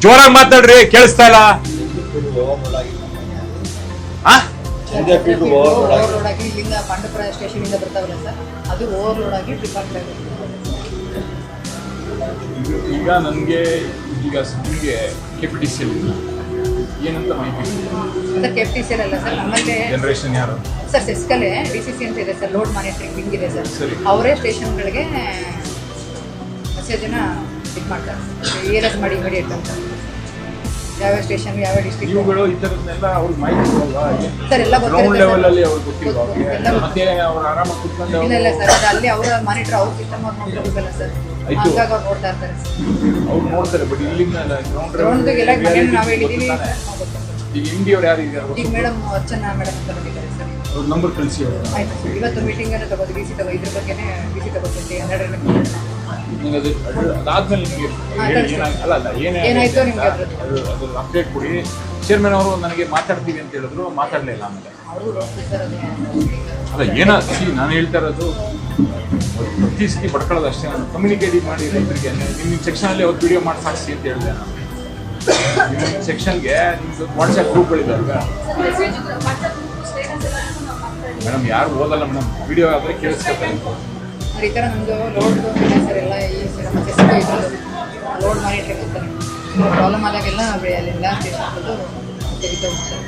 ಜೋರಾಗಿ ಮಾತಾಡ್ರಿ, ಕೇಳಿಸ್ತಾ ಇಲ್ಲ. ಓವರ್ಲೋಡ್ ಆಗಿ ಇಲ್ಲಿಂದ ಪಾಂಡವಪುರ ಸ್ಟೇಷನ್ ಇಂದ ಬರ್ತಾವಲ್ಲ ಸರ್, ಅದು ಓವರ್ಲೋಡ್ ಆಗಿ ಟ್ರಿಪ್ ಆಗ್ತಾ ಇದೆ. ಈಗ ನನಗೆ ನಿಮಗೆ KPTCL ಏನಂತ ಮಾಹಿತಿ? ಸರ್ KPTCL ಅಲ್ಲ ಸರ್, ನಮ್ಮಲ್ಲಿ ಜನರೇಷನ್ ಯಾರು ಸರ್ ಸೆಸ್ಕಲ್ಲೇ DCC ಅಂತ ಇದೆ ಸರ್, ಲೋಡ್ ಮಾನಿಟರಿಂಗ್ ವಿಂಗ್ ಇದೆ ಸರ್. ಅವರೇ ಸ್ಟೇಷನ್ಗಳಿಗೆ ಮೆಸೇಜನ್ನು ಇದು ಮಾಡ್ತಾರೆ, ELS ಮಾಡಿ ಇಮಿಡಿಯೇಟ್ ಅಂತ. ಯಾವ ಸ್ಟೇಷನ್ ಯಾವ ಡಿಸ್ಟ್ರಿಕ್ಟ್ ಇವುಗಳು ಈ ಥರದ್ನೆಲ್ಲ ಅವ್ರಿಗೆ ಮಾಹಿತಿ ಕೊಡಲ್ವಾ? ಸರ್ ಎಲ್ಲ ಗ್ರೌಂಡ್ ಲೆವೆಲಲ್ಲಿ ಅವ್ರಿಗೆ ಗೊತ್ತಿಲ್ವಾ? ಗೊತ್ತಿಲ್ಲ. ಮತ್ತೆ ಅವ್ರು ಆರಾಮಾಗಿ ಕುತ್ಕೊಂಡು ಇಲ್ಲ ಸರ್, ಅದು ಅಲ್ಲಿ ಅವರ ಮಾನಿಟರ್ ಅವ್ರ ಸಿಸ್ಟಮ್ ಅವ್ರು ನೋಡ್ಕೋಬೇಕಲ್ಲ ಸರ್, ಹಂಗಾಗಿ ಅವ್ರು ನೋಡ್ತಾ ಇರ್ತಾರೆ ಸರ್. ಅವ್ರು ನೋಡ್ತಾರೆ, ಬಟ್ ಇಲ್ಲಿಂದ ಗ್ರೌಂಡ್ಗೆಲ್ಲ ಮನೇಲಿ ನಾವು ಹೇಳಿದ್ದೀವಿ. ಈಗ MD ಅವ್ರು ಯಾರು ಇದ್ದಾರೆ? ಈಗ ಮೇಡಮ್ ಅರ್ಚನಾ ಮೇಡಮ್ ಅಂತ ಬಂದಿದ್ದಾರೆ ಸರ್. ಅವ್ರ ನಂಬರ್ ಕಳಿಸಿ ಅವರು. ಆಯ್ತು ಸರ್, ಇವತ್ತು ಮೀಟಿಂಗನ್ನು ತಗೋದು BC ತಗೋ, ಇದ್ರ ಬಗ್ಗೆನೇ BC ತಗೋತೀನಿ 12 ನಿಮಗೆ ಅದಾದ್ಮೇಲೆ ನಿಮಗೆ ಏನಾಯ್ತು ನಿಮ್ಗೆ ಅದು ಅಪ್ಡೇಟ್ ಕೊಡಿ. ಚೇರ್ಮನ್ ಅವರು ನನಗೆ ಮಾತಾಡ್ತೀವಿ ಅಂತ ಹೇಳಿದ್ರು, ಮಾತಾಡಲಿಲ್ಲ. ಆಮೇಲೆ ಅವರು ಸರ್ ಅದು ಅಲ್ಲ ನಾನು ಹೇಳ್ತಾ ಇರೋದು ಪ್ರತಿ ಸತಿ ಬಡ್ಕೊಳ್ಳೋದು ಅಷ್ಟೇ. ನಾನು ಕಮ್ಯುನಿಕೇಟ್ ಮಾಡಿ ರೈತರಿಗೆ ನಿಮ್ಮ ಸೆಕ್ಷನಲ್ಲಿ ಅವತ್ತು ವಿಡಿಯೋ ಮಾಡಿ ಸಾಕ್ಷಿ ಅಂತ ಹೇಳಿದೆ. ನಾನು ನಿಮ್ಮ ಸೆಕ್ಷನ್ಗೆ ನಿಮ್ದು ವಾಟ್ಸಪ್ ಗ್ರೂಪ್ಗಳಿದ್ದಾವೆ ಮೇಡಮ್, ಯಾರು ಓದಲ್ಲ ಮೇಡಮ್, ವಿಡಿಯೋ ಆದರೆ ಕೇಳಿಸ್ಕೊತಾರೆ. ಈ ಥರ ನಮ್ಮದು ಲೋಡ್ ಸರ್ ಎಲ್ಲ ಈ ಸಮಸ್ಯೆ ಇದ್ರದ್ದು ಲೋಡ್ ಮಾನಿಟ್ರಿಂಗ್ ಅಂತಾರೆ. ಪ್ರಾಬ್ಲಮ್ ಆದಾಗೆಲ್ಲ ಅಲ್ಲೆಲ್ಲ ಸ್ಟೇಷನ್ದು ತೆಗಿತಾ ಹೋಗ್ತಾರೆ.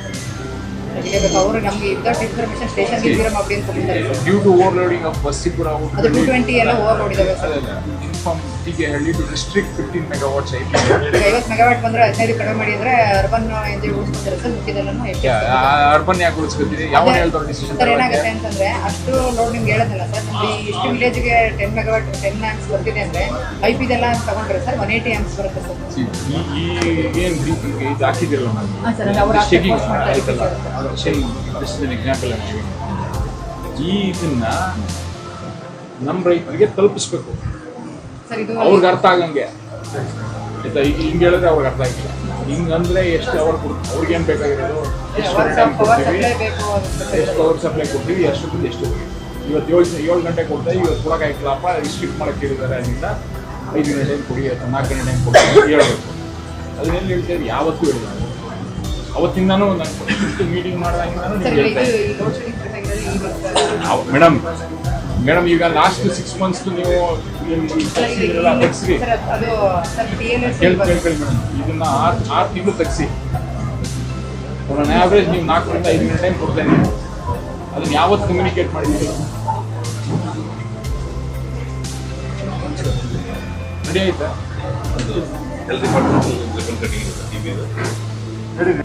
ತೆಗಿಲೇಬೇಕು. ಅವರು ನಮಗೆ ವಿತೌಟ್ ಇನ್ಫಾರ್ಮೇಷನ್ ಸ್ಟೇಷನ್ಗೆ ಇದ್ದೀರಾ ಮಾಡಿ ಅಂತ ಕೊಟ್ಟಿದ್ದಾರೆ. ಡ್ಯೂ ಟು ಓವರ್ಲೋಡಿಂಗ್ ಆಫ್ ಬಸ್ಸಿಪುರ ಅದು 220 ಎಲ್ಲ ಓವರ್ಲೋಡ್ ಇದ್ದಾವೆ ಸರ್. ಇನ್ಫಾರ್ಮ್ ಹೀಗೆ ಹೇಳಿ ಟು ರಿಸ್ಟ್ರಿಕ್ಟ್ 15 ಮೆಗಾವಾಟ್ಸ್ ಐತಿ. 50 ಮೆಗಾವಾಟ್ ಬಂದರೆ 15 ಕಡಿಮೆ ಮಾಡಿ ಅಂದರೆ ಅರ್ಬನ್ ಎಂಜಾಯ್ ಉಳಿಸ್ಕೊತಾರೆ ಸರ್. ಮುಖ್ಯದಲ್ಲೂ ಅರ್ಬನ್ ಯಾಕೆ ಉಳಿಸ್ಕೊತೀರಿ? ಯಾವ ಹೇಳ್ತಾರೆ ಡಿಸಿಷನ್? ಸರ್ ಏನಾಗುತ್ತೆ ಅಂತಂದರೆ ಅಷ್ಟು ಲೋಡ್ ನಿಮ್ಗೆ ಹೇಳೋದಿಲ್ಲ ಸರ್. ನಮ್ದು ಇಷ್ಟು ವಿಲೇಜ್ಗೆ 10 ಮೆಗಾವಾಟ್ 10 ಆ್ಯಂಪ್ಸ್ ಬರ್ತಿದೆ ಅಂದರೆ ಐಪಿದೆಲ್ಲ ಅಂತ ತಗೊಂಡ್ರೆ ಸರ್ 180 ಆ್ಯಂಪ್ಸ್ ಬರುತ್ತೆ ಸರ್. ಏನು ಇದು ಹಾಕಿದಿರಲ್ಲ ನಾನು ಎಕ್ಸಾಂಪಲ್ ಈ ಇದನ್ನ ನಮ್ಮ ರೈತರಿಗೆ ತಲುಪಿಸ್ಬೇಕು ಸರ್. ಇದು ಅವ್ರಿಗೆ ಅರ್ಥ ಆಗಂಗೆ ಆಯ್ತಾ? ಈಗ ಹಿಂಗೆ ಹೇಳಿದ್ರೆ ಅವ್ರಿಗೆ ಅರ್ಥ ಆಗಿಲ್ಲ. ಹಿಂಗಂದ್ರೆ ಎಷ್ಟು ಅವರ್ ಕೊಡ್ತೀವಿ, ಅವ್ರಿಗೇನು ಬೇಕಾಗಿರೋದು, ಎಷ್ಟು ಅವರ್ ಸಪ್ಲೈ ಕೊಡ್ತೀವಿ, ಎಷ್ಟೊತ್ತಿಗೆ ಎಷ್ಟು. ಇವತ್ತು 7 ಗಂಟೆ ಕೊಡ್ತಾರೆ, ಇವತ್ತು ಕೊಡೋಕ್ಕಾಗಿಲ್ಲಪ್ಪ, ರಿಸ್ಟ್ರಿಕ್ಟ್ ಮಾಡೋಕ್ಕೆ ಹೇಳಿದ್ದಾರೆ. ಅದರಿಂದ 5 ಗಂಟೆ ಟೈಮ್ ಕೊಡಿ ಅಥವಾ 4 ಗಂಟೆ ಟೈಮ್ ಕೊಡಿ ಹೇಳ್ಬೇಕು. ಅದನ್ನೆಲ್ಲಿ ಹೇಳ್ತೇವೆ? ಯಾವತ್ತೂ ಹೇಳಿಲ್ಲ. ಅವತ್ತಿಂದನೂ ನಾನು ಮೀಟಿಂಗ್ ಮಾಡಿದಾಗಿಂದನೂ ನೀವು ಹೇಳ್ತಾ ಮೇಡಮ್ ಈಗ ಲಾಸ್ಟ್ 6 months ನೀವು ತೆಗ್ಸಿ ಕೇಳ್ಕೊಳ್ಳಿ ಮೇಡಮ್. ಇದನ್ನ 6 ತಿಂಗಳು ತೆಗ್ಸಿ. ಒಂದು ಆವ್ರೇಜ್ ನೀವು 4 ರಿಂದ 5 ಗಂಟೆ ಟೈಮ್ ಕೊಡ್ತೇನೆ. ಅದನ್ನ ಯಾವತ್ತು ಕಮ್ಯುನಿಕೇಟ್ ಮಾಡಿದ್ದೀವಿ? ರೆಡಿ ಆಯ್ತಾ?